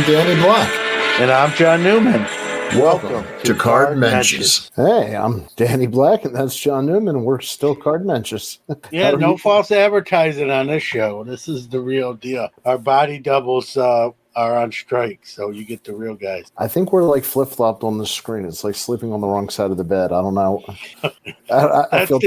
Danny Black. And I'm John Newman. Welcome to Cardmensches. Hey, I'm Danny Black, and that's John Newman, and we're still Cardmensches. Yeah, no false advertising on this show. This is the real deal. Our body doubles are on strike, so you get the real guys. I think we're like flip-flopped on the screen. It's like sleeping on the wrong side of the bed. I don't know. I think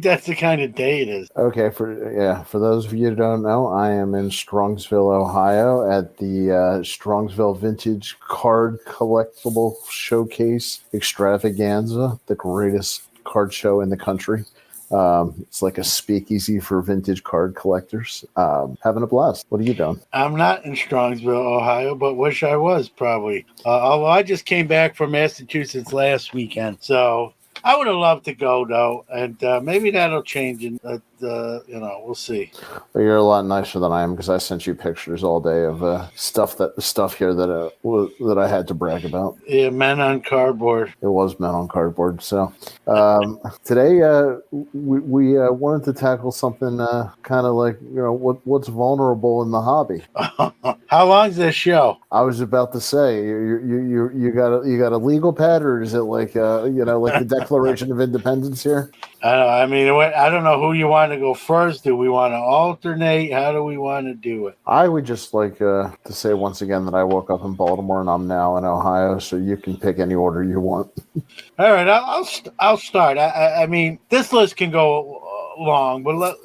that's the kind of day it is. Okay, for those of you who don't know, I am in Strongsville, Ohio at the Strongsville Vintage Card Collectible Showcase Extravaganza, the greatest card show in the country. It's like a speakeasy for vintage card collectors. Having a blast. What are you doing? I'm not in Strongsville, Ohio, but wish I was probably. Although I just came back from Massachusetts last weekend, so I would have loved to go though, and maybe that'll change. We'll see. Well, you're a lot nicer than I am because I sent you pictures all day of stuff here that I had to brag about. Yeah, men on cardboard. It was men on cardboard. So today we wanted to tackle something kind of like what's vulnerable in the hobby. How long's this show? I was about to say you got a legal pad, or is it like like the Declaration of Independence here? I don't know who you want to go first. Do we want to alternate? How do we want to do it? I would just like to say once again that I woke up in Baltimore and I'm now in Ohio, so you can pick any order you want. All right, I'll start. I mean, this list can go long, but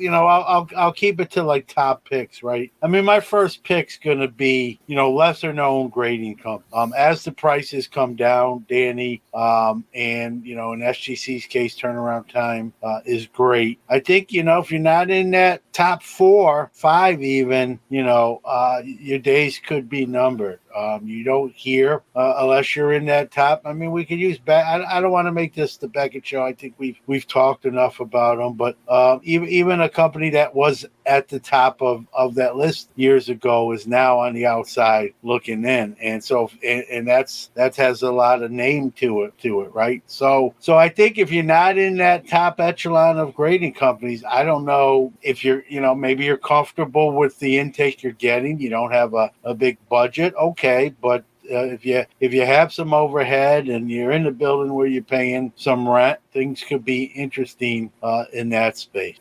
I'll keep it to like top picks, right? I mean, my first pick's gonna be lesser known grading company. As the prices come down, Danny, and in SGC's case, turnaround time is great. I think if you're not in that top 4, 5 even, your days could be numbered. You don't hear unless you're in that top. I mean, we could use I don't want to make this the Beckett show. I think we've talked enough about them, but even a company that was at the top of that list years ago is now on the outside looking in, and so that has a lot of name to it, right? So I think if you're not in that top echelon of grading companies, I don't know if you're maybe you're comfortable with the intake you're getting. You don't have a big budget, okay, but if you have some overhead and you're in a building where you're paying some rent, things could be interesting in that space.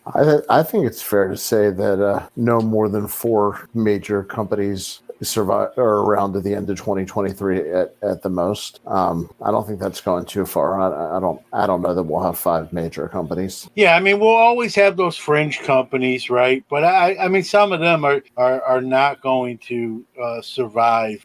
I think it's fair to say that no more than 4 major companies survive or around to the end of 2023 at the most. I don't think that's going too far. I don't know that we'll have 5 major companies. Yeah, I mean, we'll always have those fringe companies, right? But I mean, some of them are not going to survive.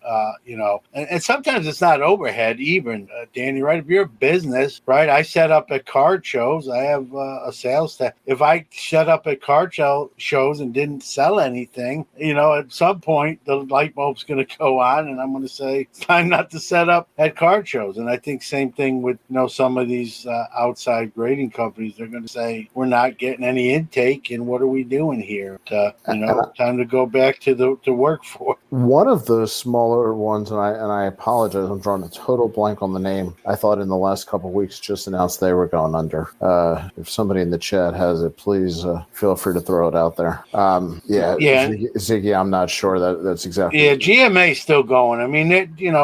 And sometimes it's not overhead even, Danny. Right? If you're a business, right? I set up at card shows. I have a sales staff. If I set up at card shows and didn't sell anything, at some point the light bulb's going to go on, and I'm going to say it's time not to set up at card shows. And I think same thing with some of these outside grading companies. They're going to say we're not getting any intake, and what are we doing here? Time to go back to work for. One of those smaller ones, and I apologize, I'm drawing a total blank on the name. I thought in the last couple of weeks just announced they were going under. If somebody in the chat has it, please feel free to throw it out there. Ziggy, I'm not sure that's exactly. Yeah, GMA's still going. I mean,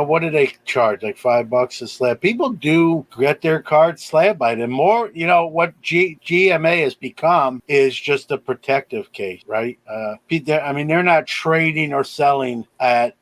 what do they charge? Like $5 a slab. People do get their cards slab by them. More, what GMA has become is just a protective case, right? I mean, they're not trading or selling at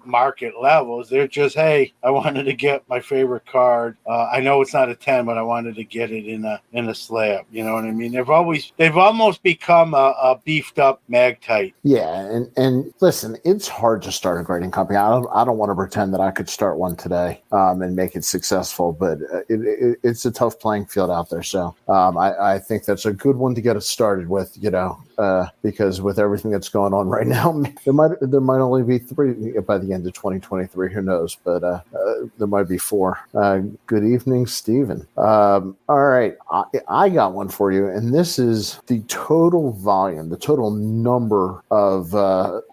market levels. They're just, hey, I wanted to get my favorite card. I know it's not a 10, but I wanted to get it in a slab. You know what I mean? They've almost become a beefed up Magtite. Yeah, and listen, it's hard to start a grading company. I don't want to pretend that I could start one today and make it successful, but it's a tough playing field out there. So I think that's a good one to get us started with. Because with everything that's going on right now, there might only be 3 by the end of 2023. Who knows? But there might be 4. Good evening, Stephen. All right, I got one for you, and this is the total volume, the total number of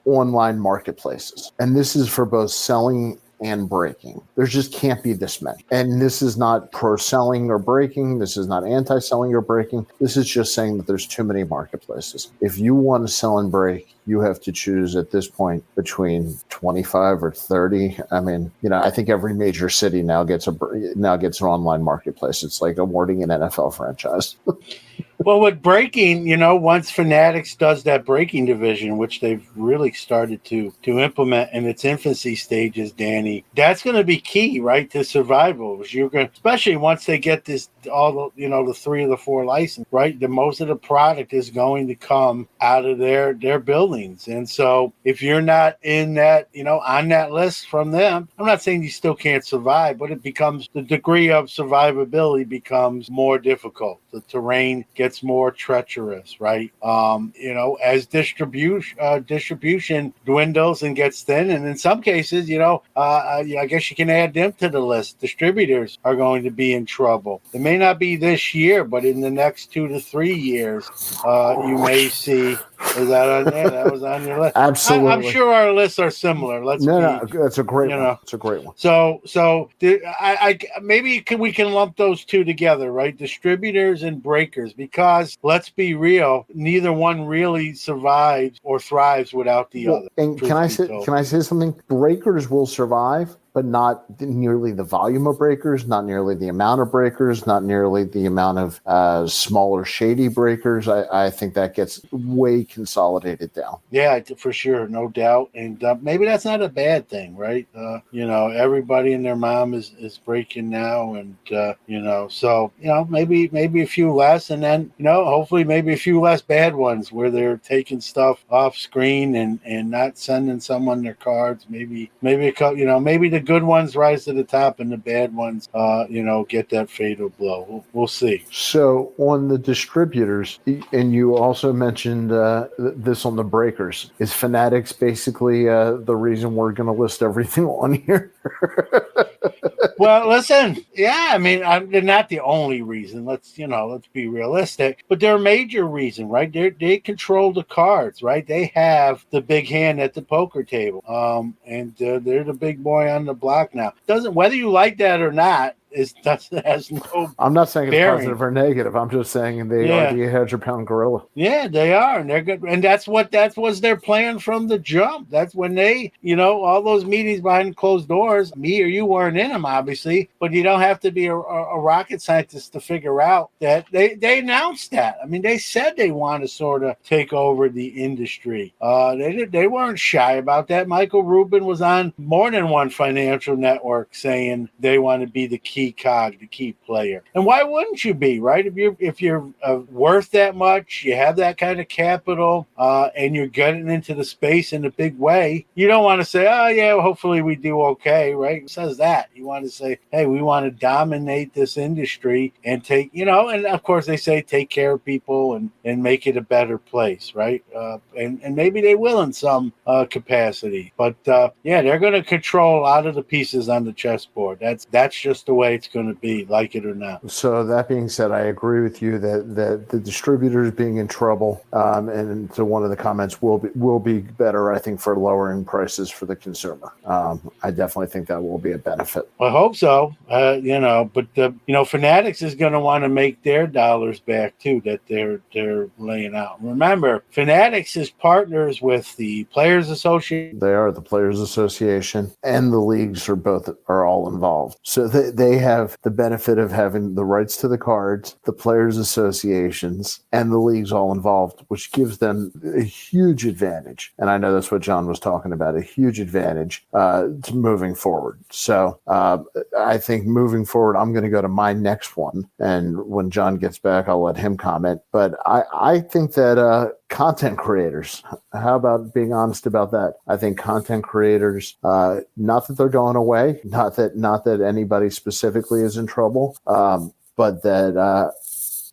online marketplaces, and this is for both selling and breaking. There just can't be this many. And this is not pro-selling or breaking. This is not anti-selling or breaking. This is just saying that there's too many marketplaces. If you want to sell and break, you have to choose at this point between 25 or 30. I mean, I think every major city now gets an online marketplace. It's like awarding an NFL franchise. Well, with breaking, once Fanatics does that breaking division, which they've really started to implement in its infancy stages, Danny, that's going to be key, right, to survival. You're going, especially once they get this, all the, the 3 of the 4 license, right? The most of the product is going to come out of their buildings, and so if you're not in that, on that list from them, I'm not saying you still can't survive, but it becomes, the degree of survivability becomes more difficult. The terrain gets more treacherous, right? As distribution dwindles and gets thin, and in some cases, I guess you can add them to the list. Distributors are going to be in trouble. It may not be this year, but in the next 2 to 3 years, you may see. Is that on there? That was on your list. Absolutely. I'm sure our lists are similar. No, that's a great one. It's a great one. So maybe we can lump those two together, right? Distributors and breakers, because let's be real, neither one really survives or thrives without the other. And can I say something? Breakers will survive, but not nearly the volume of breakers, not nearly the amount of breakers, not nearly the amount of smaller shady breakers. I think that gets way consolidated down. Yeah, for sure, no doubt. And maybe that's not a bad thing, right? Everybody and their mom is breaking now, and so maybe a few less, and then hopefully maybe a few less bad ones where they're taking stuff off screen and not sending someone their cards. Maybe a couple, maybe the good ones rise to the top and the bad ones, get that fatal blow. We'll see. So on the distributors, and you also mentioned this on the breakers, is Fanatics basically the reason we're going to list everything on here? Well, listen, yeah, I mean, they're not the only reason. Let's be realistic, but they're a major reason, right? They control the cards, right? They have the big hand at the poker table, and they're the big boy on the block now. Whether you like that or not, has no. I'm not saying it's bearing. Positive or negative. I'm just saying they are the 800-pound gorilla. Yeah, they are, and they're good. And that was their plan from the jump. That's when they, all those meetings behind closed doors. Me or you weren't in them, obviously, but you don't have to be a rocket scientist to figure out that they announced that. I mean, they said they want to sort of take over the industry. They weren't shy about that. Michael Rubin was on more than one financial network saying they want to be the key cog, the key player. And why wouldn't you be, right? If you're worth that much, you have that kind of capital, and you're getting into the space in a big way, you don't want to say, oh yeah, well, hopefully we do okay, right? Who says that? You want to say, hey, we want to dominate this industry and take, and of course they say take care of people and make it a better place, right? And maybe they will in some capacity, but they're going to control a lot of the pieces on the chessboard. That's just the way it's going to be, like it or not. So that being said, I agree with you that the distributors being in trouble, and to one of the comments, will be better, I think, for lowering prices for the consumer. I definitely think that will be a benefit. I hope so. But Fanatics is going to want to make their dollars back too that they're laying out. Remember, Fanatics is partners with the Players Association. They are the Players Association, and the leagues are all involved. So they have the benefit of having the rights to the cards, the Players Associations, and the leagues all involved, which gives them a huge advantage. And I know that's what John was talking about, a huge advantage to moving forward. So I think moving forward, I'm going to go to my next one. And when John gets back, I'll let him comment. But I think that content creators, how about being honest about that? I think content creators, not that they're going away, not that anybody specifically is in trouble, but that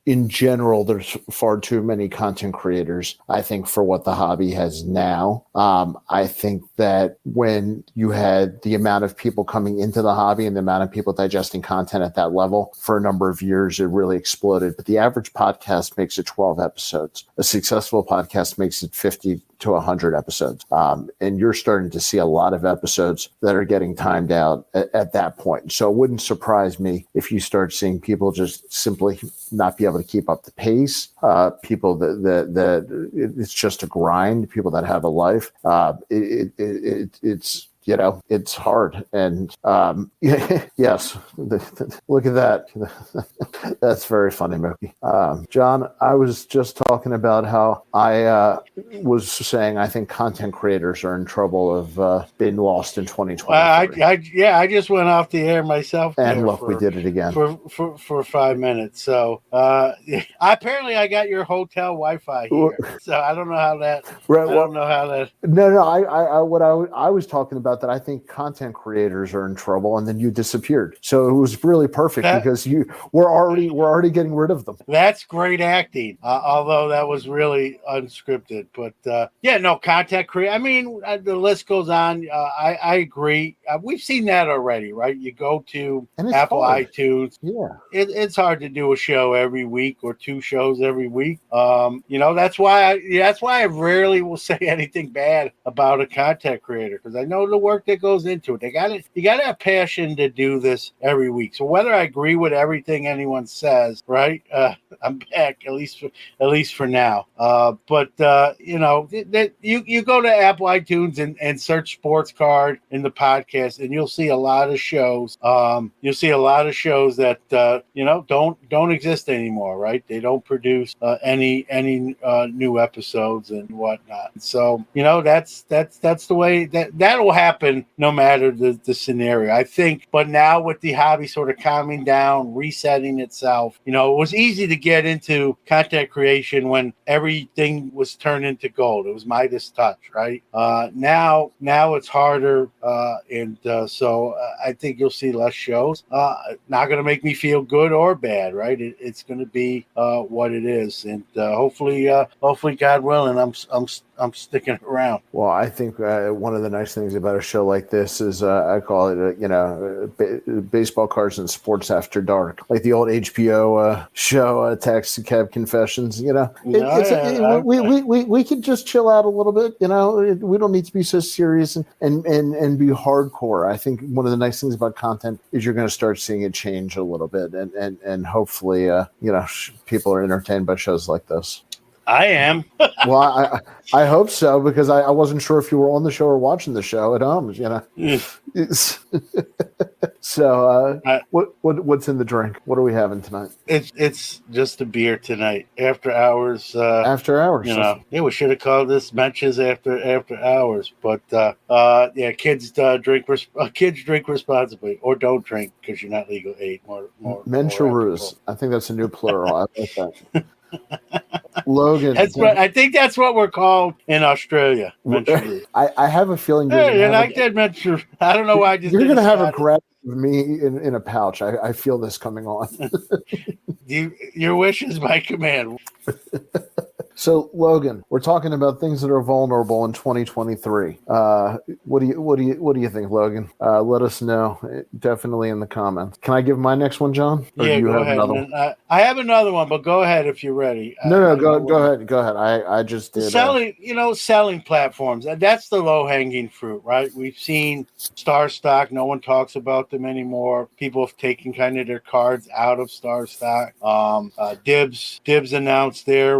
in general, there's far too many content creators, I think, for what the hobby has now. I think that when you had the amount of people coming into the hobby and the amount of people digesting content at that level for a number of years, it really exploded. But the average podcast makes it 12 episodes. A successful podcast makes it 50 to 100 episodes. And you're starting to see a lot of episodes that are getting timed out at that point. So it wouldn't surprise me if you start seeing people just simply not be able to keep up the pace. People that it's just a grind. People that have a life. It's it's hard. And yes, look at that. That's very funny, Mookie. John, I was just talking about how I was saying I think content creators are in trouble of being lost in 2023. I just went off the air myself. And look, we did it again. For 5 minutes. So apparently I got your hotel Wi-Fi here. So I don't know how that. Right, I don't know how that. No. I was talking about that. I think content creators are in trouble, and then you disappeared. So it was really perfect because we're already getting rid of them. That's great acting, although that was really unscripted. But content creator. I mean, the list goes on. I agree. We've seen that already, right? You go to Apple iTunes. Yeah, it's hard to do a show every week or 2 shows every week. That's why I rarely will say anything bad about a content creator, because I know the work that goes into it. You gotta have passion to do this every week. So whether I agree with everything anyone says, right? I'm back at least for now. But you go to Apple iTunes and search Sports Card in the podcast, and you'll see a lot of shows. You'll see a lot of shows that don't exist anymore, right? They don't produce any new episodes and whatnot. So that's the way that will happen no matter the scenario, I think. But now with the hobby sort of calming down, resetting itself, it was easy to get into content creation when everything was turned into gold. It was Midas touch, right? Now it's harder, and so I think you'll see less shows. Not going to make me feel good or bad, right? It's going to be what it is, and hopefully, God willing, I'm sticking around. Well, I think one of the nice things about a show like this is I call it, baseball cards and sports after dark, like the old HBO show, Taxi Cab Confessions. We can just chill out a little bit. We don't need to be so serious and be hardcore. I think one of the nice things about content is you're going to start seeing it change a little bit, and hopefully, people are entertained by shows like this. I am. Well, I hope so, because I wasn't sure if you were on the show or watching the show at home. So, what's in the drink? What are we having tonight? It's just a beer tonight. After hours. After hours. We should have called this Mensches after hours. But kids drink responsibly, or don't drink because you're not legal age. More Mensches. I think that's a new plural. I like that. Logan, I think that's what we're called in Australia. I have a feeling I don't know why. You're going to have a grab of me in a pouch. I feel this coming on. Your wish is my command. So, Logan, we're talking about things that are vulnerable in 2023. What do you think, Logan? Let us know, definitely in the comments. Can I give my next one, John? Or do you have another one? I have another one, but go ahead if you're ready. No, go ahead. I just did selling platforms. That's the low hanging fruit, right? We've seen Star Stock. No one talks about them anymore. People have taken kind of their cards out of Star Stock. Dibs announced they're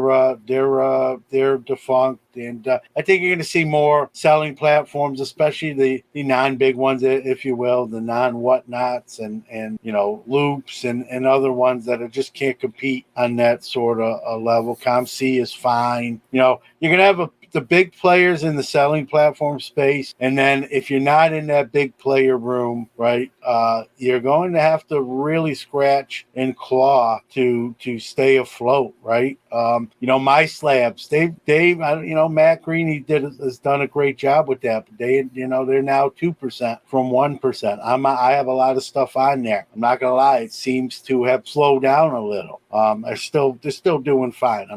defunct. And I think you're going to see more selling platforms, especially the non-big ones, if you will, the non-whatnots and loops and other ones that just can't compete on that sort of a level. ComC is fine. You're going to have the big players in the selling platform space, and then if you're not in that big player room, right, you're going to have to really scratch and claw to stay afloat, right? My slabs, Matt Greeny has done a great job with that. But they're now 2% from 1%. I have a lot of stuff on there. I'm not gonna lie, it seems to have slowed down a little. They're still doing fine.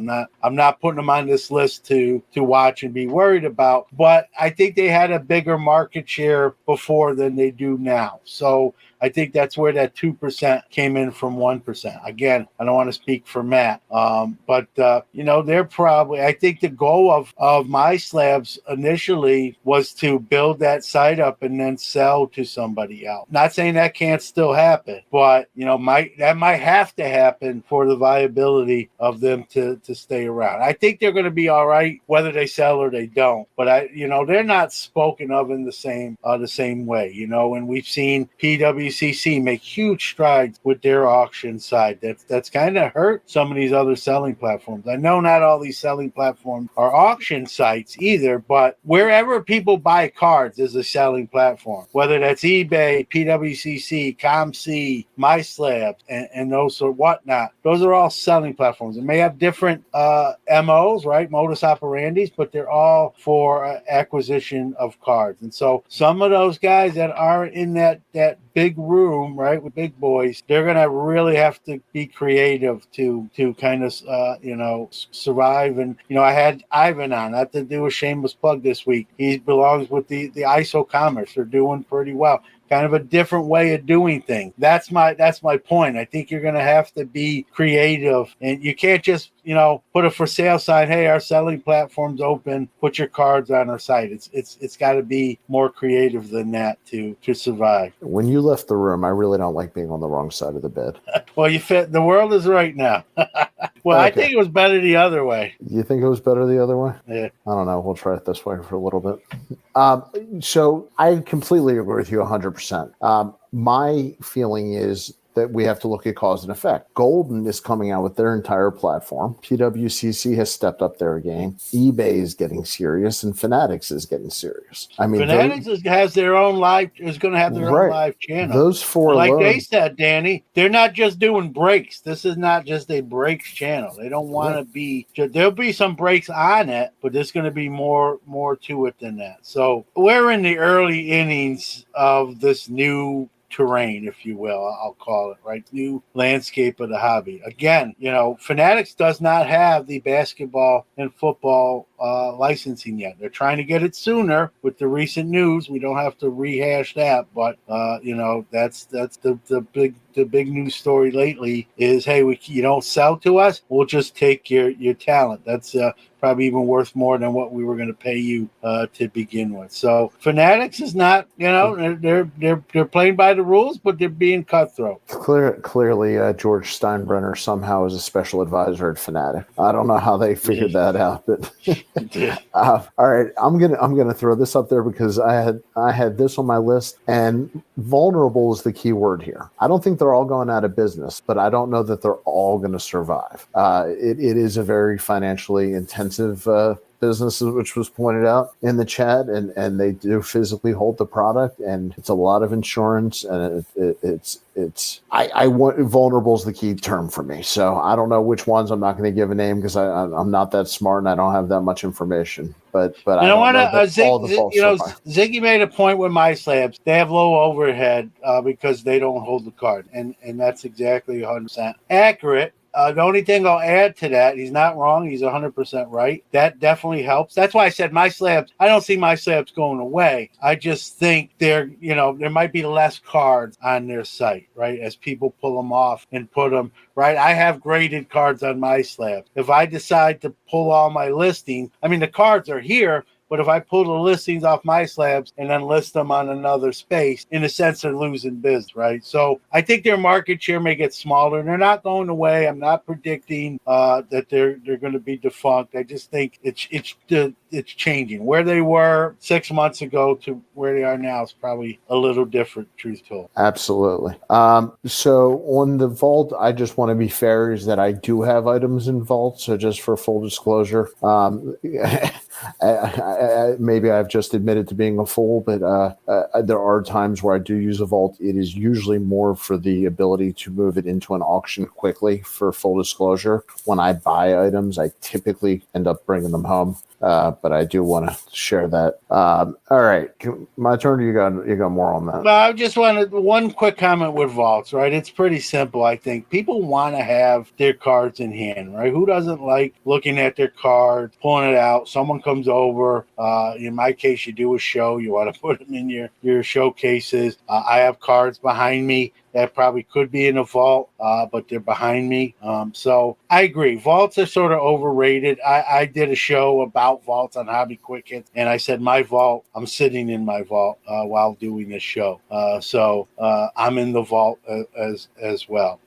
I'm not putting them on this list to watch and be worried about. But I think they had a bigger market share before than they do now. So I think that's where that 2% came in from 1%. Again, I don't want to speak for Matt, but they're probably. I think the goal of MySlabs initially was to build that site up and then sell to somebody else. Not saying that can't still happen, but that might have to happen for the viability of them to stay around. I think they're going to be all right whether they sell or they don't, but they're not spoken of in the same way, and we've seen PWCC make huge strides with their auction side. That's kind of hurt some of these other selling platforms. I know not all these selling platforms are auction sites either, but wherever people buy cards is a selling platform, whether that's eBay, PWCC, ComC, MySlabs, and those or whatnot. Those are all selling platforms. It may have different MOs, right, modus operandis, but they're all for acquisition of cards. And so some of those guys that are in that big room, right, with big boys, they're going to really have to be creative to kind of, survive. And, I had Ivan on, not to do a shameless plug this week. He belongs with the ISO Commerce. They're doing pretty well. Kind of a different way of doing things. That's my point. I think you're going to have to be creative, and you can't just put a for sale sign. Hey, our selling platform's open. Put your cards on our site. It's got to be more creative than that to survive. When you left the room, I really don't like being on the wrong side of the bed. Well, the world is right now. Well, okay. I think it was better the other way. You think it was better the other way? Yeah. I don't know. We'll try it this way for a little bit. So I completely agree with you 100%. My feeling is that we have to look at cause and effect. Golden is coming out with their entire platform. PWCC has stepped up their game. eBay is getting serious, and Fanatics is getting serious. I mean, Fanatics has their own live. Is going to have their own live channel. Those four, like they said, Danny, they're not just doing breaks. This is not just a breaks channel. They don't want to be. There'll be some breaks on it, but there's going to be more to it than that. So we're in the early innings of this new terrain, if you will, I'll call it, right? New landscape of the hobby. Again, Fanatics does not have the basketball and football licensing yet. They're trying to get it sooner with the recent news. We don't have to rehash that, but that's the big news story lately is, hey, you don't sell to us, we'll just take your talent. That's probably even worth more than what we were going to pay you to begin with. So Fanatics is not, they're playing by the rules, but they're being cutthroat. Clearly, George Steinbrenner somehow is a special advisor at Fanatic. I don't know how they figured that out, but all right, I'm gonna throw this up there because I had this on my list, and vulnerable is the key word here. I don't think they're all going out of business, but I don't know that they're all going to survive. It is a very financially intensive business, which was pointed out in the chat, and they do physically hold the product, and it's a lot of insurance, and I want vulnerable is the key term for me. So I don't know which ones. I'm not going to give a name because I'm not that smart and I don't have that much information. But I want to Ziggy made a point with MySlabs. They have low overhead because they don't hold the card, and that's exactly 100% accurate. The only thing I'll add to that, he's not wrong. He's 100% right. That definitely helps. That's why I said MySlabs. I don't see MySlabs going away. I just think there might be less cards on their site, right? As people pull them off and put them, right? I have graded cards on MySlabs. If I decide to pull all my listings, the cards are here, but if I pull the listings off MySlabs and then list them on another space, in a sense, they're losing business, right? So I think their market share may get smaller. They're not going away. I'm not predicting that they're going to be defunct. I just think it's changing. Where they were 6 months ago to where they are now is probably a little different, truth told. Absolutely. So on the vault, I just want to be fair is that I do have items in vault. So just for full disclosure, maybe I've just admitted to being a fool, but there are times where I do use a vault. It is usually more for the ability to move it into an auction quickly. For full disclosure, when I buy items, I typically end up bringing them home. but I do want to share that. All right, my turn. You got more on that? Well, I just wanted one quick comment with vaults, right? It's pretty simple. I think people want to have their cards in hand, right? Who doesn't like looking at their cards, pulling it out? Someone comes over. In my case, you do a show. You want to put them in your showcases. I have cards behind me that probably could be in a vault, but they're behind me. So I agree. Vaults are sort of overrated. I did a show about vaults on Hobby Quick Hits, and I said my vault, I'm sitting in my vault while doing this show. So I'm in the vault as well.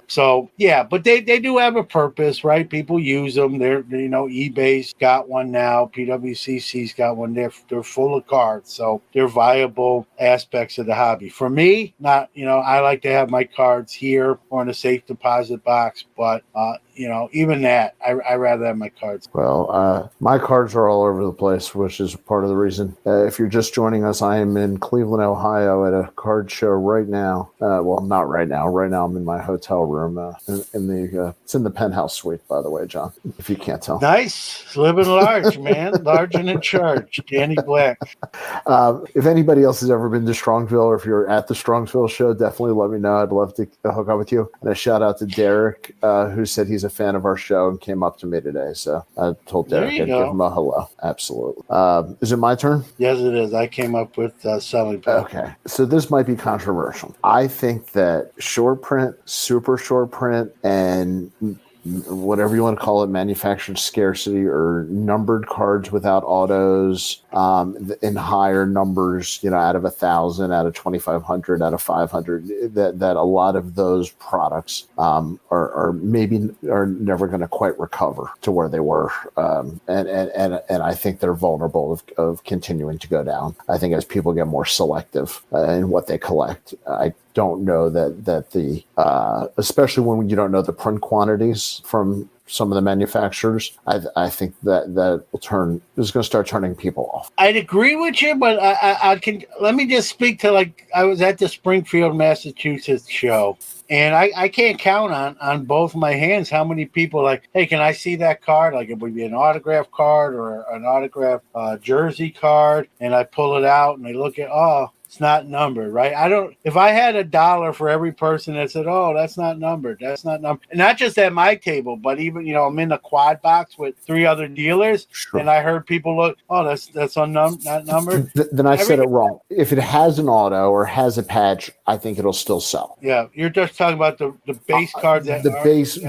So yeah, but they do have a purpose, right? People use them. They're eBay's got one now. PWCC's got one. They're full of cards, so they're viable aspects of the hobby. For me, not I like to have my cards here or in a safe deposit box, but even that, I rather have my cards. Well, my cards are all over the place, which is part of the reason. If you're just joining us, I am in Cleveland, Ohio, at a card show right now. Well, not right now. Right now, I'm in my hotel room. It's in the penthouse suite, by the way, John. If you can't tell. Nice, living large, man, large and in charge. Danny Black. If anybody else has ever been to Strongsville, or if you're at the Strongsville show, definitely let me know. I'd love to hook up with you. And a shout out to Derek, who said he's a fan of our show and came up to me today. So I told Derek I'd give him a hello. Absolutely. Is it my turn? Yes, it is. I came up with selling power. Okay. So this might be controversial. I think that short print, super short print, and whatever you want to call it, manufactured scarcity or numbered cards without autos in higher numbers, out of 1,000, out of 2,500, out of 500, that a lot of those products are never going to quite recover to where they were. And I think they're vulnerable of continuing to go down. I think as people get more selective in what they collect, I don't know that the especially when you don't know the print quantities from some of the manufacturers, I think that is going to start turning people off. I'd agree with you, but I can let me just speak to I was at the Springfield, Massachusetts show, and I can't count on both my hands how many people hey, can I see that card? Like it would be an autograph card or an autograph jersey card, and I pull it out and they look at it's not numbered, right? If I had $1 for every person that said, that's not numbered, and not just at my table, but even, I'm in a quad box with 3 other dealers, sure. And I heard people look, that's not numbered. Then I said it wrong. If it has an auto or has a patch, I think it'll still sell. Yeah, you're just talking about the base cards.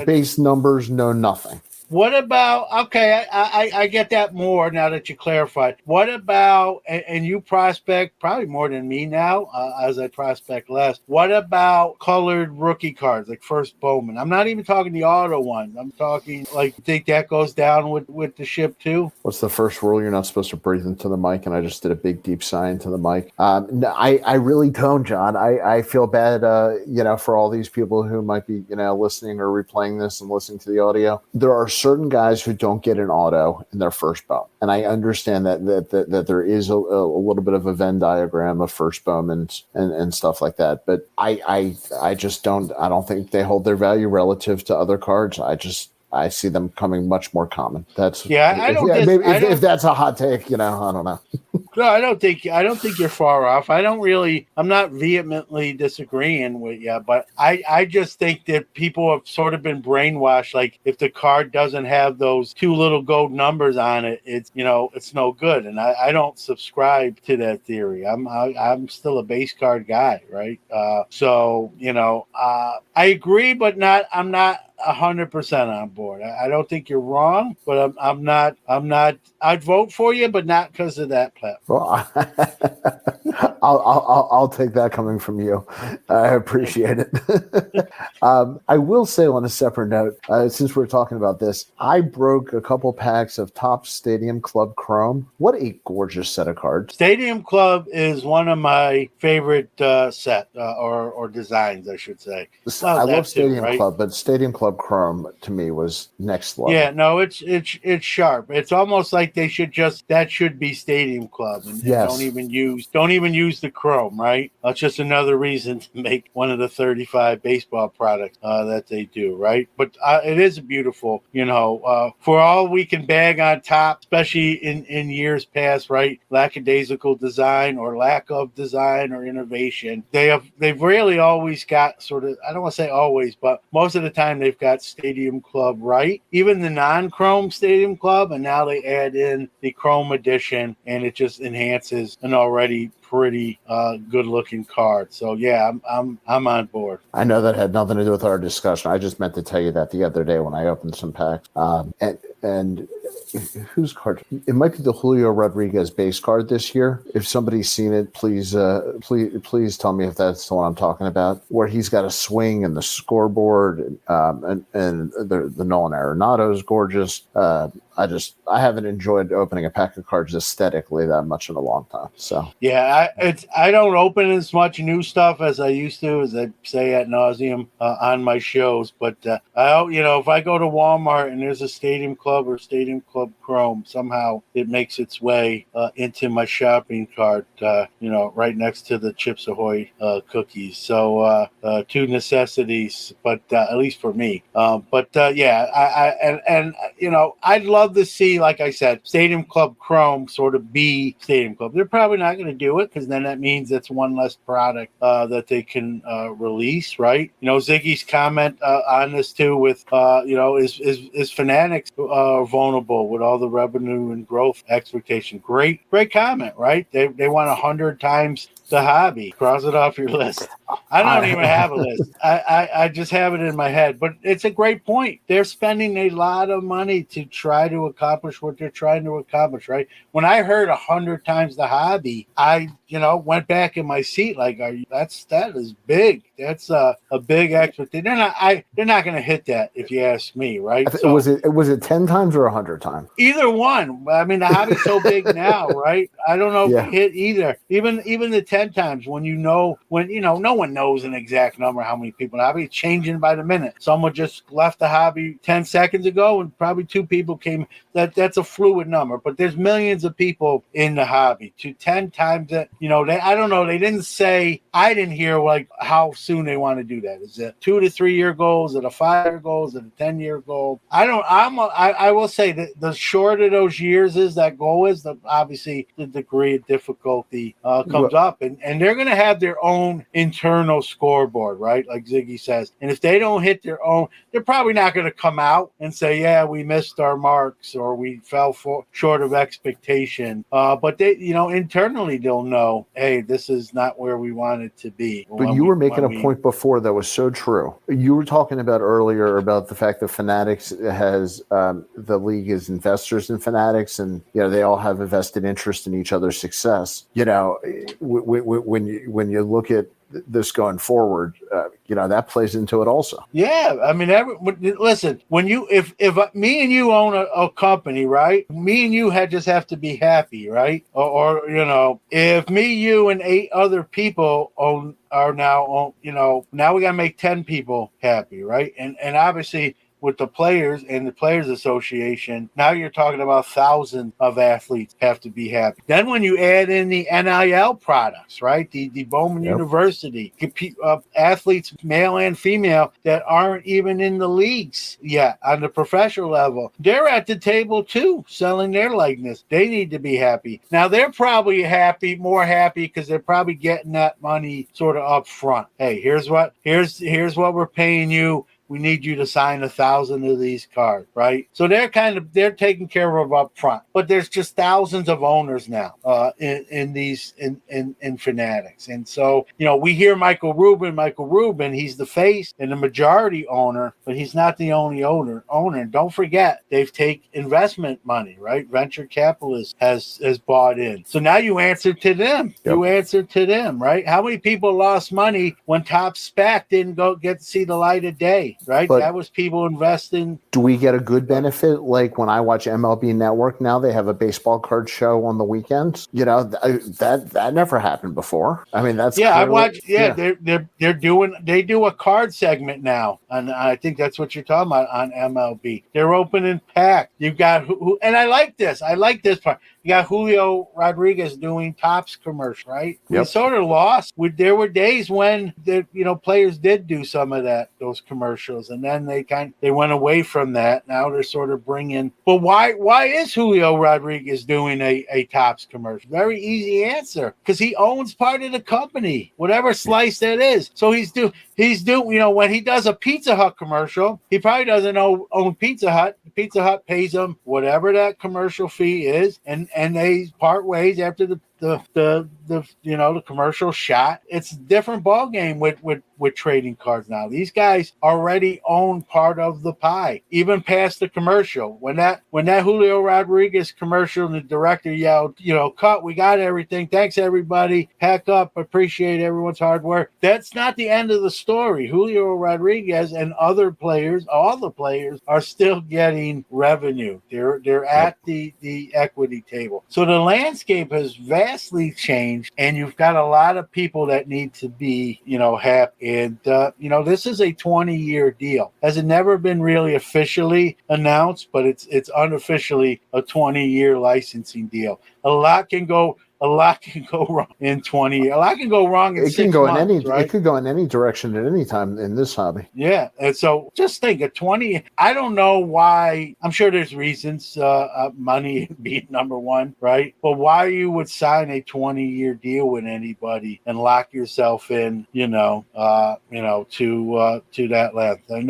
Base numbers, no nothing. What about, okay, I get that more now that you clarified. What about, and you prospect probably more than me now, as I prospect less. What about colored rookie cards, like first Bowman? I'm not even talking the auto ones. I'm talking, think that goes down with the ship too? What's the first rule? You're not supposed to breathe into the mic, and I just did a big, deep sigh into the mic. No, I really don't, John. I feel bad, for all these people who might be, listening or replaying this and listening to the audio. There are certain guys who don't get an auto in their first Bowman, and I understand that there is a little bit of a Venn diagram of first Bowmans and stuff like that, but I just don't think they hold their value relative to other cards. I see them coming much more common. If that's a hot take, I don't know. No, I don't think you're far off. I'm not vehemently disagreeing with you, but I just think that people have sort of been brainwashed. Like if the card doesn't have those 2 little gold numbers on it, it's no good. And I don't subscribe to that theory. I'm still a base card guy, right? I agree, but I'm not 100% on board. I don't think you're wrong, but I'm not. I'd vote for you, but not because of that platform. Well, I'll take that coming from you. I appreciate it. I will say on a separate note, since we're talking about this, I broke a couple packs of Top Stadium Club Chrome. What a gorgeous set of cards! Stadium Club is one of my favorite set or designs, I should say. I love Stadium Club, but Stadium Club Chrome to me was next level. Yeah, no, it's sharp. It's almost like that should be Stadium Club, and yes. Don't even use the chrome, right? That's just another reason to make one of the 35 baseball products product that they do, right? But it is beautiful, for all we can bag on top, especially in years past, right? Lackadaisical design or lack of design or innovation. They've really always got sort of, I don't want to say always, but most of the time they've got Stadium Club right. Even the non-chrome Stadium Club, and now they add in the chrome edition, and it just enhances an already pretty good looking card. So yeah, I'm on board. I know that had nothing to do with our discussion. I just meant to tell you that the other day when I opened some packs. And whose card? It might be the Julio Rodriguez base card this year. If somebody's seen it, please tell me if that's the one I'm talking about. Where he's got a swing and the scoreboard, and the Nolan Arenado is gorgeous. I haven't enjoyed opening a pack of cards aesthetically that much in a long time. So yeah, I don't open as much new stuff as I used to, as I say ad nauseum on my shows. But if I go to Walmart and there's a Stadium Club or Stadium Club Chrome, somehow it makes its way into my shopping cart. Right next to the Chips Ahoy cookies. So two necessities, but at least for me. I'd love to see, like I said, Stadium Club Chrome sort of be Stadium Club. They're probably not going to do it because then that means it's one less product that they can release, right? Ziggy's comment on this too with, is Fanatics vulnerable with all the revenue and growth expectation? Great comment, right? They want 100 times the hobby. Cross it off your list. I don't even have a list. I just have it in my head. But it's a great point. They're spending a lot of money to try to accomplish what they're trying to accomplish, right? When I heard 100 times the hobby, I went back in my seat like, that is big. That's a big expectation. They're not going to hit that if you ask me, right? Was it 10 times or 100 times? Either one. I mean, the hobby's so big now, right? I don't know if you hit either. Even the 10 times when no one knows an exact number how many people in the hobby. It's changing by the minute. Someone just left the hobby 10 seconds ago and probably 2 people came. That's a fluid number, but there's millions of people in the hobby. To 10 times that, I don't know. They didn't say, I didn't hear like how soon they want to do that. Is it 2 to 3 year goal? Is it a 5-year goal? Is it a 10-year goal? I will say that the shorter those years is that goal is, obviously the degree of difficulty comes up, and they're going to have their own internal scoreboard, right? Like Ziggy says. And if they don't hit their own, they're probably not going to come out and say, yeah, we missed our marks or we fell short of expectation. But they, internally they'll know, hey, this is not where we want it to be. But you were making a point before that was so true. You were talking about earlier about the fact that Fanatics has the league is investors in Fanatics, and they all have a vested interest in each other's success. When you look at this going forward, that plays into it also. Yeah, I mean, listen, when if me and you own a company, right? Me and you just have to be happy, right? Or if me, you, and 8 other people now we got to make 10 people happy, right? And obviously, with the players and the Players Association, now you're talking about thousands of athletes have to be happy. Then when you add in the NIL products, right, the Bowman University, athletes, male and female, that aren't even in the leagues yet on the professional level, they're at the table too, selling their likeness. They need to be happy. Now they're probably more happy because they're probably getting that money sort of up front. Hey, here's what we're paying you. We need you to sign 1,000 of these cards, right? So they're taken care of up front. But there's just thousands of owners now in Fanatics. And so, we hear Michael Rubin, he's the face and the majority owner, but he's not the only owner. And don't forget, they've taken investment money, right? Venture capitalists has bought in. So now you answer to them. Yep. You answer to them, right? How many people lost money when Top Spec didn't go get to see the light of day? money, right? But that was people investing. do we get a good benefit? Like when I watch MLB Network now, they have a baseball card show on the weekends. That never happened before. I mean, that's Yeah, I clearly, watch. Yeah, they do a card segment now, and I think that's what you're talking about on MLB. They're opening pack. You've got who, and I like this. I like this part. You got Julio Rodriguez doing Topps commercial, right? We Yep. sort of lost. There were days when players did do some of those commercials, and then they went away from that. Now they're sort of bringing. But why is Julio Rodriguez doing a Topps commercial? Very easy answer, because he owns part of the company, whatever slice that is. So he's doing. When he does a Pizza Hut commercial, he probably doesn't own Pizza Hut. Pizza Hut pays him whatever that commercial fee is, and they part ways after the commercial shot. It's a different ball game with trading cards now. These guys already own part of the pie, even past the commercial. When that Julio Rodriguez commercial, the director yelled, "Cut! We got everything. Thanks everybody. Pack up. Appreciate everyone's hard work." That's not the end of the story. Julio Rodriguez and other players, all the players, are still getting revenue. They're at the equity table. So the landscape has vastly changed, and you've got a lot of people that need to be, happy. And, this is a 20-year deal. Has it never been really officially announced, but it's unofficially a 20-year licensing deal. A lot can go wrong in 20 years. A lot can go wrong in 6 months, right? It could go in any direction at any time in this hobby. Yeah. And so just think of 20. I don't know why. I'm sure there's reasons, money being number one, right? But why you would sign a 20-year deal with anybody and lock yourself in, to that length. I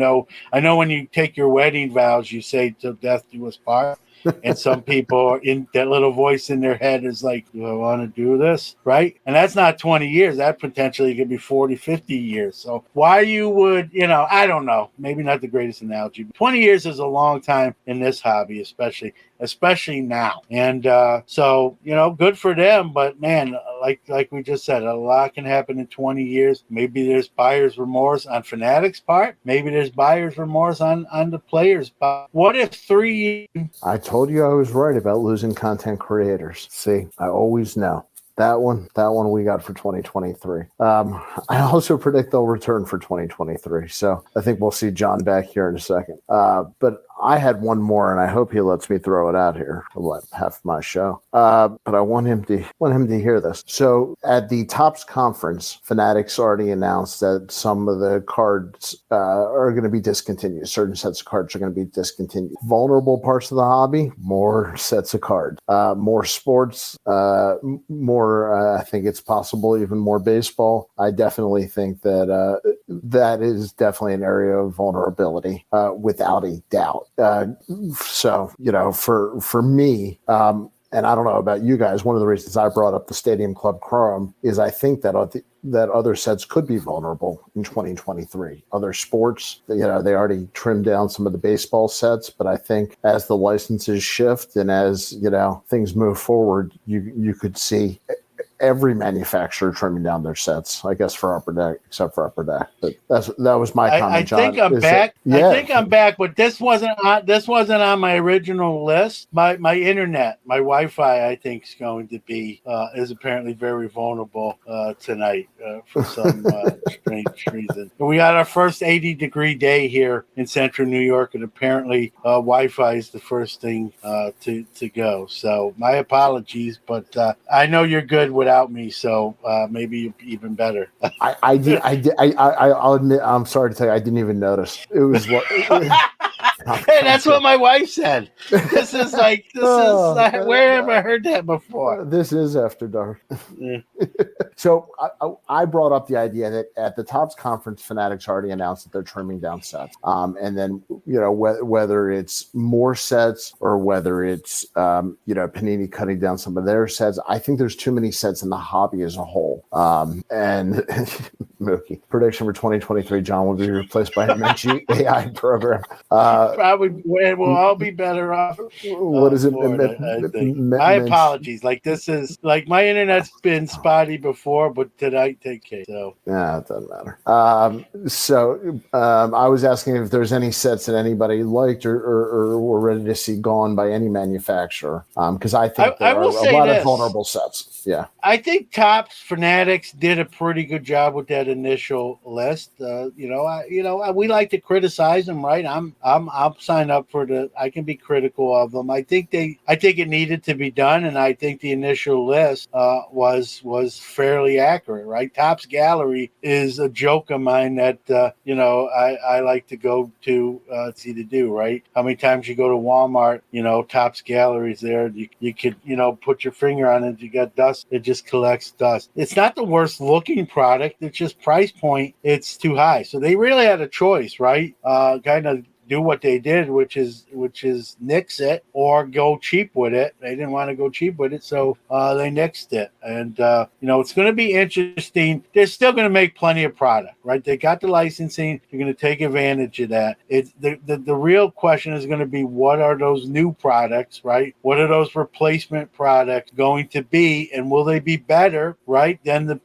know when you take your wedding vows, you say till death do us part. And some people, in that little voice in their head is like, do I want to do this? Right? And that's not 20 years. That potentially could be 40, 50 years. So why you would, I don't know. Maybe not the greatest analogy. But 20 years is a long time in this hobby, especially now. And so, good for them. But man, like we just said, a lot can happen in 20 years. Maybe there's buyer's remorse on Fanatics' part. Maybe there's buyer's remorse on the players' part. What if 3 years? I told you I was right about losing content creators. See, I always know. That one we got for 2023. I also predict they'll return for 2023. So I think we'll see John back here in a second. But I had one more, and I hope he lets me throw it out here for half my show. But I want him to hear this. So at the Topps conference, Fanatics already announced that some of the cards are going to be discontinued. Certain sets of cards are going to be discontinued. Vulnerable parts of the hobby, more sets of cards, more sports, more. I think it's possible even more baseball. I definitely think that that is definitely an area of vulnerability, without a doubt. So, for me, and I don't know about you guys, one of the reasons I brought up the Stadium Club Chrome is I think that other sets could be vulnerable in 2023. Other sports, they already trimmed down some of the baseball sets, but I think as the licenses shift and as, things move forward, you could see every manufacturer trimming down their sets, I guess, for Upper Deck, except for Upper Deck. But that was my comment, John. I think I'm back. I think I'm back, but this wasn't on my original list. My internet, my Wi-Fi, I think is going to be is apparently very vulnerable tonight for some strange reason. We got our first 80-degree day here in Central New York, and apparently Wi-Fi is the first thing to go. So my apologies, but I know you're good without me, so maybe even better. I'll admit, I'm sorry to tell you, I didn't even notice. It was what. Hey, that's what my wife said. This is where have I heard that before? This is After Dark. Yeah. So I brought up the idea that at the Topps conference, Fanatics already announced that they're trimming down sets. And then, whether it's more sets or whether it's, Panini cutting down some of their sets, I think there's too many sets in the hobby as a whole. And Mookie. Prediction for 2023, John will be replaced by a Mensches AI program. Probably we'll all be better off. What is it? I think. My apologies. Like this is like my internet's been spotty before, but tonight take care. So yeah, it doesn't matter. I was asking if there's any sets that anybody liked or were ready to see gone by any manufacturer. Because I think there are a lot of vulnerable sets. Yeah, I think Topps Fanatics did a pretty good job with that initial list. We like to criticize them, right? I'll sign up for I can be critical of them. I think it needed to be done, and I think the initial list was fairly accurate, right? Topps Gallery is a joke of mine that I like to go to see to do, right? How many times you go to Walmart, Topps Gallery's there, you could put your finger on it, you got dust, it just collects dust. It's not the worst looking product, it's just price point, it's too high. So they really had a choice, right? Kind of do what they did, which is nix it or go cheap with it. They didn't want to go cheap with it, so they nixed it. And it's going to be interesting. They're still going to make plenty of product, right? They got the licensing. They're going to take advantage of that. It's the real question is going to be, what are those new products, right? What are those replacement products going to be, and will they be better, right, than the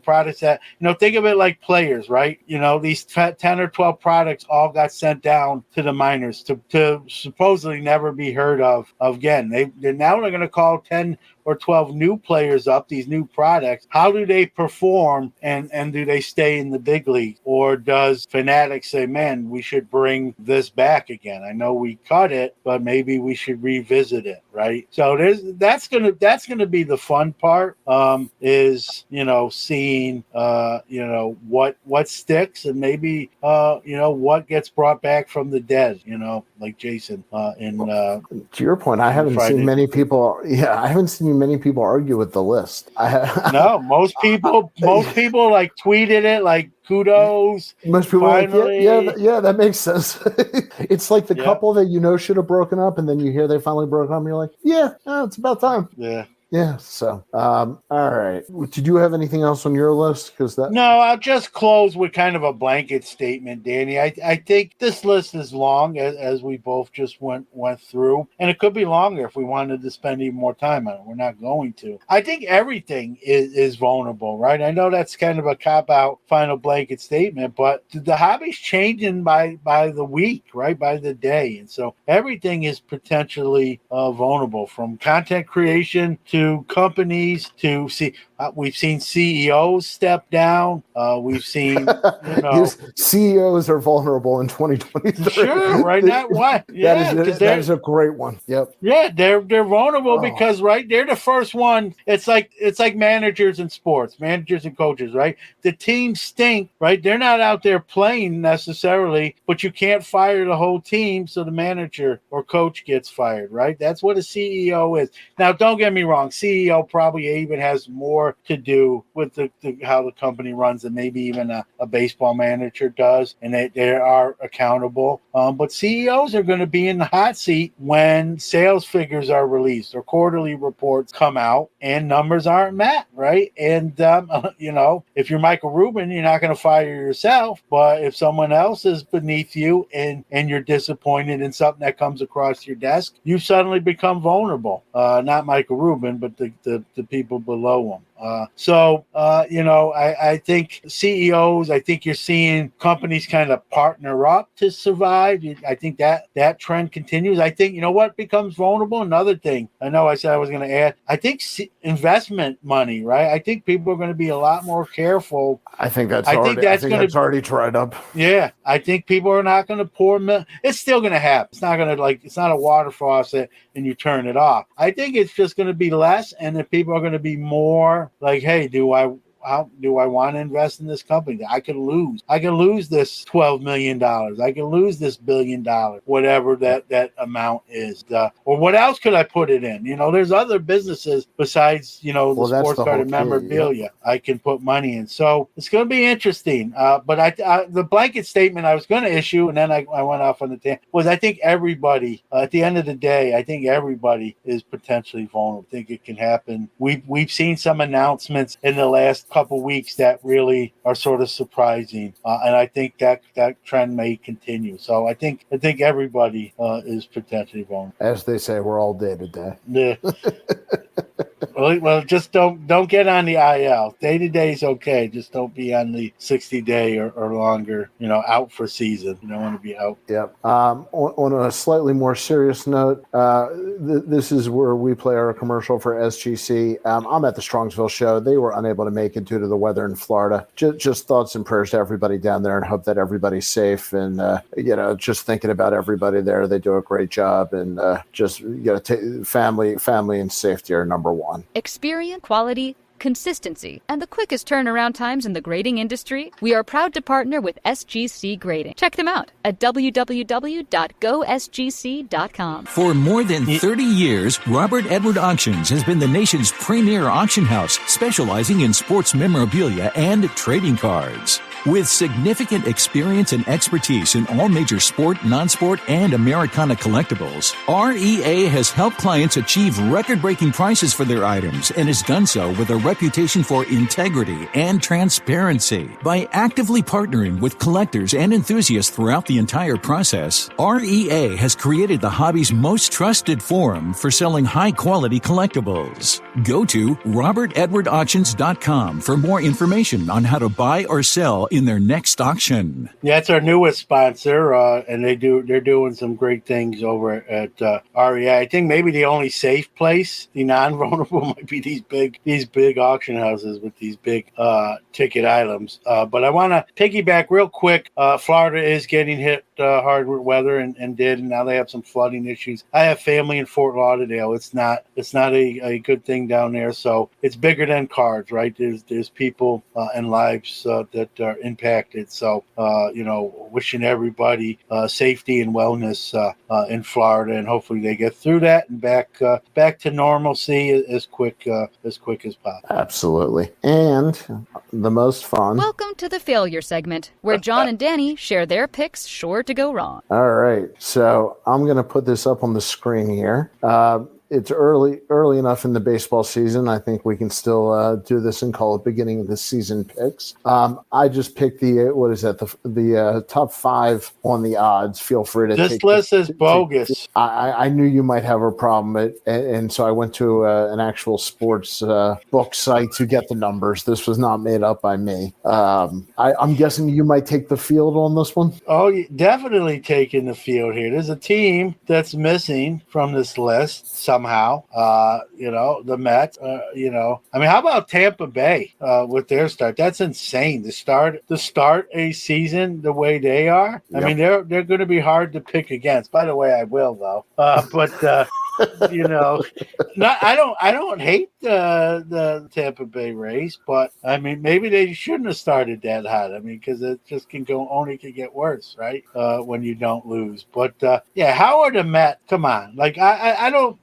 products that think of it like players, right? These 10 or 12 products all got sent down to the minors to supposedly never be heard of again. They're going to call 10 or 12 new players up, these new products. How do they perform, and do they stay in the big league? Or does Fanatics say, man, we should bring this back again? I know we cut it, but maybe we should revisit it, right? So that's gonna be the fun part, is seeing what sticks, and maybe what gets brought back from the dead, like Jason to your point, I haven't seen many people argue with the list. No, most people like tweeted it like kudos. Most people are like, yeah, that makes sense. It's like the couple that should have broken up, and then you hear they finally broke up, and you're like, it's about time. Yeah. So, all right. Did you have anything else on your list? No, I'll just close with kind of a blanket statement, Danny. I think this list is long, as we both just went through, and it could be longer if we wanted to spend even more time on it. We're not going to. I think everything is vulnerable, right? I know that's kind of a cop-out final blanket statement, but the hobby's changing by the week, right? By the day. And so everything is potentially vulnerable, from content creation to companies to see. We've seen CEOs step down. We've seen, CEOs are vulnerable in 2023. Sure, right now, why? Yeah, that is a great one. Yep. Yeah, they're vulnerable because they're the first one. It's like managers in sports, managers and coaches, right? The teams stink, right? They're not out there playing necessarily, but you can't fire the whole team, so the manager or coach gets fired, right? That's what a CEO is. Now, don't get me wrong. CEO probably even has more to do with how the company runs than maybe even a baseball manager does, and they are accountable. But CEOs are going to be in the hot seat when sales figures are released or quarterly reports come out and numbers aren't met, right? And if you're Michael Rubin, you're not going to fire yourself, but if someone else is beneath you and you're disappointed in something that comes across your desk, you suddenly become vulnerable. Not Michael Rubin, but the people below him. I think CEOs, I think you're seeing companies kind of partner up to survive. I think that trend continues. I think, what becomes vulnerable? Another thing, I know I said I was going to add, I think investment money, right? I think people are going to be a lot more careful. I think that's already tried up. Yeah. I think people are not going to pour it's still going to happen. It's not going to it's not a water faucet and you turn it off. I think it's just going to be less, and that people are going to be more like, hey, do I want to invest in this company? I could lose this $12 million. I could lose this $1 billion, whatever that amount is. Or what else could I put it in? There's other businesses besides, the sports card and memorabilia I can put money in. So it's going to be interesting. But the blanket statement I was going to issue, and then I went off on the tangent, was I think everybody, at the end of the day, I think everybody is potentially vulnerable. I think it can happen. We've seen some announcements in the last couple weeks that really are sort of surprising, and I think that trend may continue. So I think everybody is potentially vulnerable. As they say, we're all day to day. Yeah. Well, just don't get on the IL. Day to day is okay. Just don't be on the 60-day or longer. Out for season. You don't want to be out. Yep. On a slightly more serious note, this is where we play our commercial for SGC. I'm at the Strongsville show. They were unable to make it due to the weather in Florida. Just thoughts and prayers to everybody down there, and hope that everybody's safe. And just thinking about everybody there. They do a great job, and family and safety are number one. Experience, quality, consistency, and the quickest turnaround times in the grading industry. We are proud to partner with SGC Grading. Check them out at www.gosgc.com. For more than 30 years, Robert Edward Auctions has been the nation's premier auction house, specializing in sports memorabilia and trading cards. With significant experience and expertise in all major sport, non-sport, and Americana collectibles, REA has helped clients achieve record-breaking prices for their items and has done so with a reputation for integrity and transparency. By actively partnering with collectors and enthusiasts throughout the entire process, REA has created the hobby's most trusted forum for selling high-quality collectibles. Go to robertedwardauctions.com for more information on how to buy or sell in their next auction. Yeah, it's our newest sponsor, and they're doing some great things over at REA. I think maybe the only safe place, the non-vulnerable, might be these big auction houses with these big ticket items. But I want to piggyback real quick. Florida is getting hit hard with weather and now they have some flooding issues. I have family in Fort Lauderdale. It's not a good thing down there. So it's bigger than cards, right? There's people and lives that are impacted. So wishing everybody safety and wellness in Florida, and hopefully they get through that and back to normalcy as quick as possible. Absolutely. And the most fun. Welcome to the failure segment, where John and Danny share their picks sure to go wrong. All right. So I'm going to put this up on the screen here. It's early enough in the baseball season. I think we can still do this and call it beginning of the season picks. I just picked the top 5 on the odds. Feel free to this list is bogus. I knew you might have a problem, and so I went to an actual sports book site to get the numbers. This was not made up by me. I'm guessing you might take the field on this one. Oh, definitely taking the field here. There's a team that's missing from this list somehow. The Mets. How about Tampa Bay with their start? That's insane. To start a season the way they are. Yep. I mean, they're going to be hard to pick against. By the way, I will though. But I don't hate the Tampa Bay Rays, but I mean, maybe they shouldn't have started that hot. I mean, because it just can get worse, right? When you don't lose. But how are the Mets? Come on, like I don't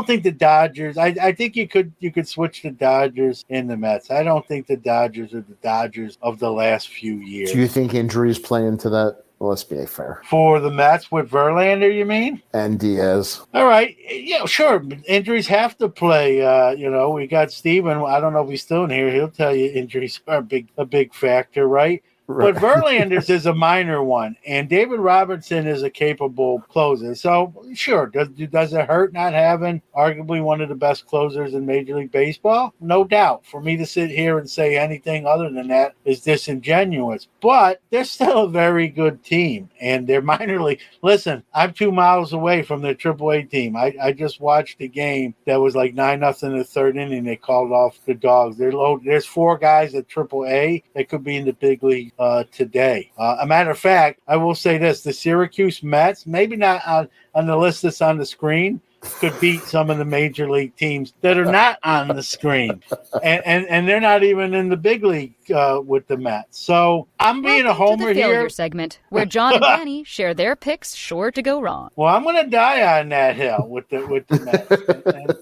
think the Dodgers. I think you could switch the Dodgers in the Mets. I don't think the Dodgers are the Dodgers of the last few years. Do you think injuries play into that? Well, let's be fair. For the Mets with Verlander, you mean? And Diaz. All right. Yeah, sure. Injuries have to play. We got Steven. I don't know if he's still in here. He'll tell you injuries are a big factor, right? Right. But Verlander's is a minor one, and David Robertson is a capable closer. So, sure, does it hurt not having arguably one of the best closers in Major League Baseball? No doubt. For me to sit here and say anything other than that is disingenuous. But they're still a very good team, and they're minor league. Listen, I'm 2 miles away from their AAA team. I just watched a game that was like 9-0 in the third inning. They called off the Dogs. There's 4 guys at AAA that could be in the big league today. A matter of fact, I will say this: the Syracuse Mets, maybe not on the list that's on the screen, could beat some of the major league teams that are not on the screen, and they're not even in the big league with the Mets. So I'm being a homer to the failure here. Segment where John and Danny share their picks sure to go wrong. Well, I'm going to die on that hill with the Mets. And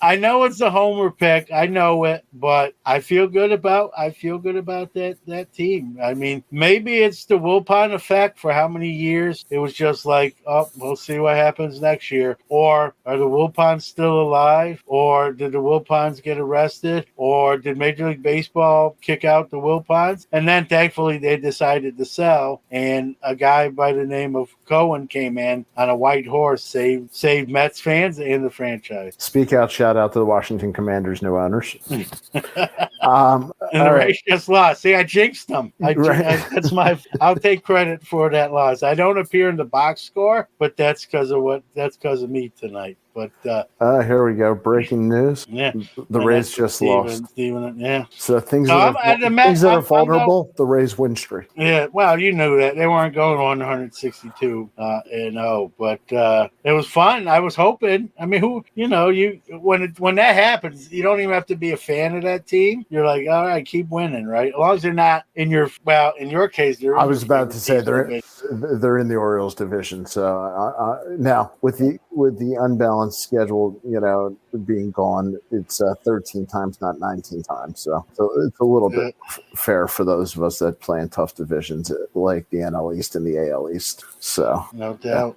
I know it's a homer pick. I know it, but I feel good about that team. I mean, maybe it's the Wilpon effect for how many years it was just like, oh, we'll see what happens next year. Or are the Wilpons still alive? Or did the Wilpons get arrested? Or did Major League Baseball kick out the Wilpons? And then thankfully they decided to sell, and a guy by the name of Cohen came in on a white horse, saved Mets fans and the franchise. Speak out, shout out to the Washington Commanders' new owners. And the Rays just lost. See, I jinxed them. I'll take credit for that loss. I don't appear in the box score, but that's because of me tonight. But here we go. Breaking news. Yeah, the Rays just lost. Yeah. So things that are vulnerable, the Rays win streak. Yeah, well, you knew that they weren't going on 162 and 0, but it was fun. I was hoping. I mean, when that happens, you don't even have to be a fan of that team. You're like, all right, keep winning, right? As long as they're not in your case. I was about to say they're in the Orioles division. So now with the unbalanced schedule, being gone, it's 13 times, not 19 times. So it's a little bit fair for those of us that play in tough divisions like the NL East and the AL East. So no doubt.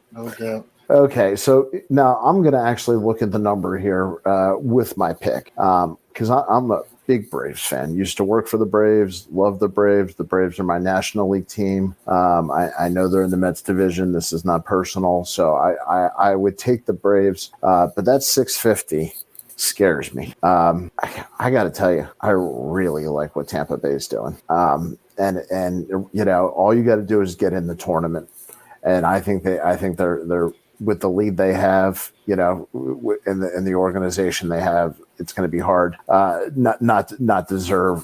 Okay, so now I'm going to actually look at the number here with my pick because I'm a big Braves fan. Used to work for the Braves, love the Braves. The Braves are my National League team. I know they're in the Mets division. This is not personal, so I would take the Braves, but that 650 scares me. I got to tell you, I really like what Tampa Bay is doing. And all you got to do is get in the tournament, and I think they're with the lead they have, in the organization they have, it's going to be hard not deserve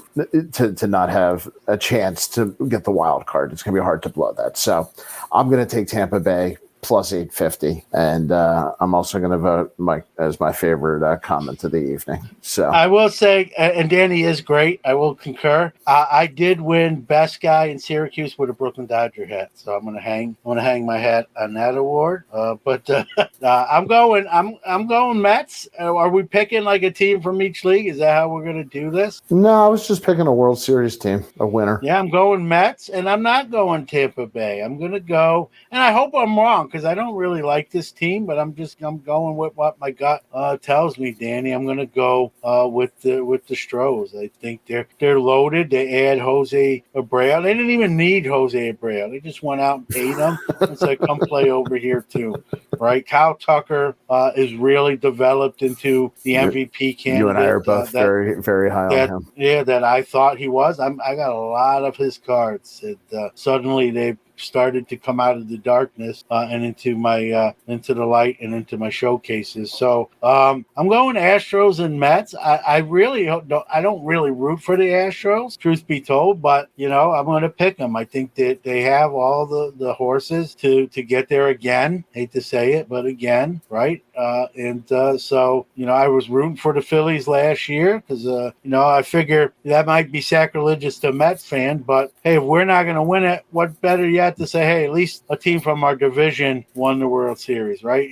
to not have a chance to get the wild card. It's going to be hard to blow that. So I'm going to take Tampa Bay plus 850, and I'm also going to vote Mike as my favorite comment of the evening. So I will say, and Danny is great. I will concur. I did win best guy in Syracuse with a Brooklyn Dodger hat, so I'm going to hang my hat on that award. But I'm going Mets. Are we picking like a team from each league? Is that how we're going to do this? No, I was just picking a World Series team, a winner. Yeah, I'm going Mets, and I'm not going Tampa Bay. I'm going to go, and I hope I'm wrong, because I don't really like this team, but I'm going with what my gut tells me, Danny. I'm going to go with the Stros. I think they're loaded. They add Jose Abreu. They didn't even need Jose Abreu. They just went out and paid him and said, "Come play over here too." Right? Kyle Tucker is really developed into the MVP candidate. You and I are both very, very high on him. Yeah, that I thought he was. I got a lot of his cards. Suddenly they started to come out of the darkness and into the light and into my showcases. So I'm going Astros and Mets. I don't really root for the Astros, truth be told, but I'm going to pick them. I think that they have all the horses to get there again. Hate to say it, but again, right? So I was rooting for the Phillies last year because I figure that might be sacrilegious to a Mets fan, but hey, if we're not going to win it, what better yet to say, hey, at least a team from our division won the World Series, right?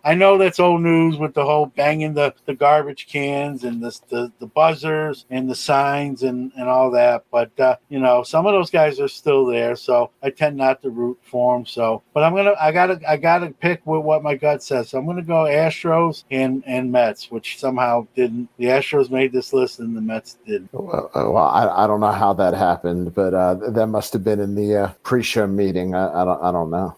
I know that's old news with the whole banging the garbage cans and the buzzers and the signs and all that, but some of those guys are still there, so I tend not to root for them. So, but I gotta pick with what my gut says. So I'm gonna go Astros and Mets, which somehow didn't. The Astros made this list and the Mets didn't. Well, I don't know how that happened, but that must have been in the pre-show meeting. I don't know.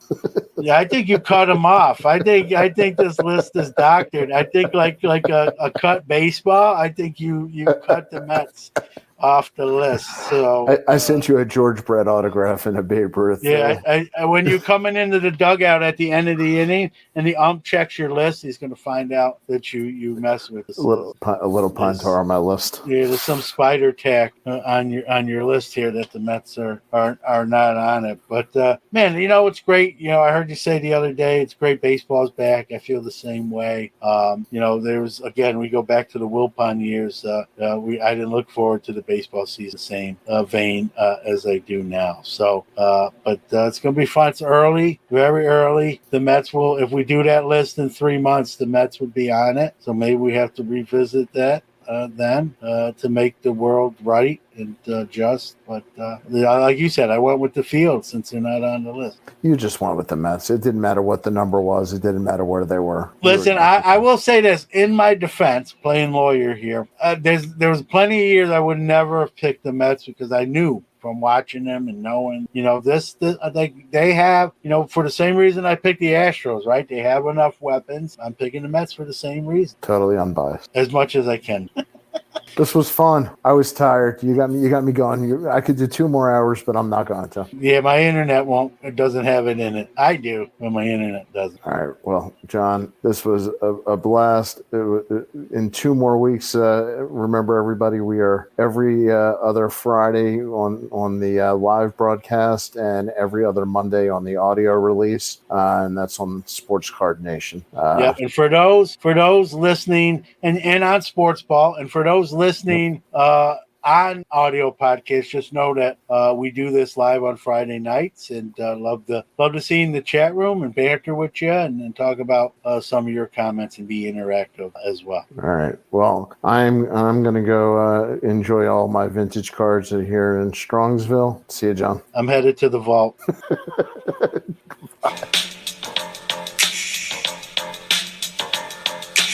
Yeah, I think you cut them off. I think this list is doctored. I think like a cut baseball. I think you cut the Mets off the list. So I sent you a George Brett autograph and a Babe Ruth. Yeah, I when you're coming into the dugout at the end of the inning and the ump checks your list, he's going to find out that you mess with this. A little punter on my list. Yeah, there's some spider tack on your list here that the Mets are not on it. But man, it's great. I heard you say the other day it's great baseball's back. I feel the same way. There's again we go back to the Wilpon years. I didn't look forward to the baseball season same vein as I do now. So, but it's going to be fun. It's early, very early. The Mets will, if we do that list in 3 months, the Mets would be on it. So maybe we have to revisit that. then to make the world right and just. But like you said, I went with the field since they're not on the list. You just went with the Mets. It didn't matter what the number was. It didn't matter where they were. Listen, I will say this in my defense, playing lawyer here. There was plenty of years I would never have picked the Mets because I knew from watching them and knowing, this I think they have, for the same reason I picked the Astros, right? They have enough weapons. I'm picking the Mets for the same reason. Totally unbiased. As much as I can. This was fun. I was tired. You got me going. I could do 2 more hours, but I'm not going to. Yeah, my internet it doesn't have it in it. I do, but my internet doesn't. All right. Well, John, this was a blast. In 2 more weeks, remember everybody, we are every other Friday on the live broadcast and every other Monday on the audio release, and that's on Sports Card Nation. Yeah, and for those listening and on Sportsbalt, and for those listening on audio podcasts, just know that we do this live on Friday nights, and love to see in the chat room and banter with you and talk about some of your comments and be interactive as well. All right. Well, I'm going to go enjoy all my vintage cards here in Strongsville. See you, John. I'm headed to the vault.